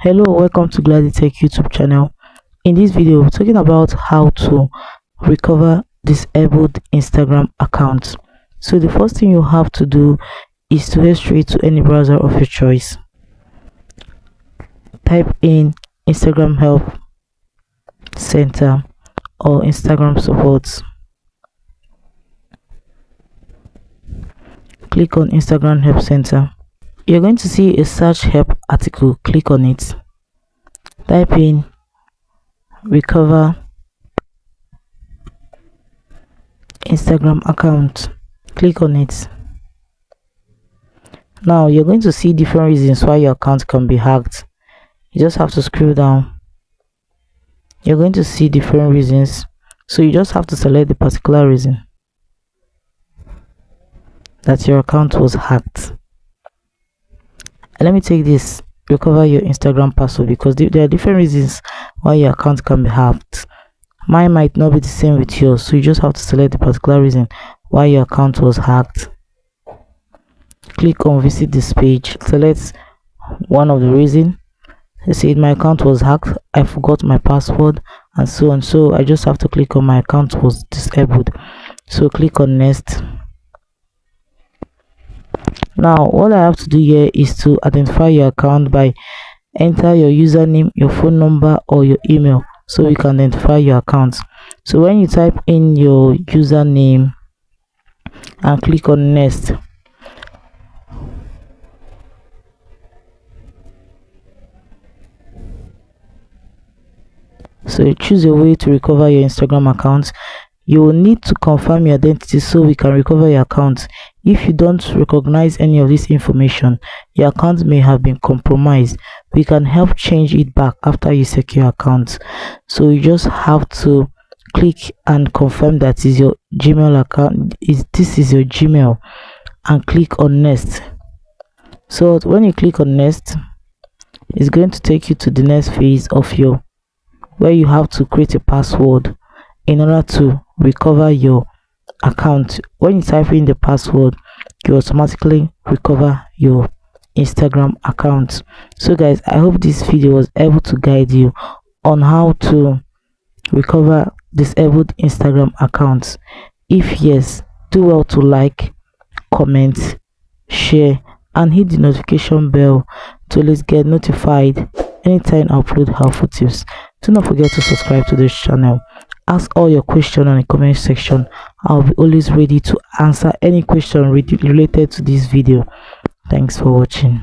Hello, welcome to Gladly Tech YouTube channel. In this video, we're talking about how to recover disabled Instagram accounts. So the first thing you have to do is to head straight to any browser of your choice. Type in Instagram Help Center or Instagram Support. Click on Instagram Help Center. You're going to see a search help article. Click on it. Type in recover Instagram account. Click on it. Now you're going to see different reasons why your account can be hacked. You just have to scroll down. You're going to see different reasons, so you just have to select the particular reason that your account was hacked. And let me take this, recover your Instagram password, because there are different reasons why your account can be hacked. Mine might not be the same with yours, so you just have to select the particular reason why your account was hacked. Click on visit this page, select one of the reasons. Let's say my account was hacked, I forgot my password, and so on. So I just have to click on my account was disabled. So click on next. Now what I have to do here is to identify your account by enter your username, your phone number, or your email, so we can identify your account. So when you type in your username and click on next, so you choose a way to recover your Instagram account. You will need to confirm your identity so we can recover your account. If you don't recognize any of this information, your account may have been compromised. We can help change it back after you secure your account. So you just have to click and confirm that is your Gmail account. This is your Gmail, and click on next. So when you click on next, it's going to take you to the next phase of your where you have to create a password in order to recover your account. When you type in the password, you automatically recover your Instagram account. So guys, I hope this video was able to guide you on how to recover disabled Instagram accounts. If yes, do well to like, comment, share, and hit the notification bell to always get notified anytime I upload helpful tips. Do not forget to subscribe to this channel. Ask all your questions in the comment section. I'll be always ready to answer any question related to this video. Thanks for watching.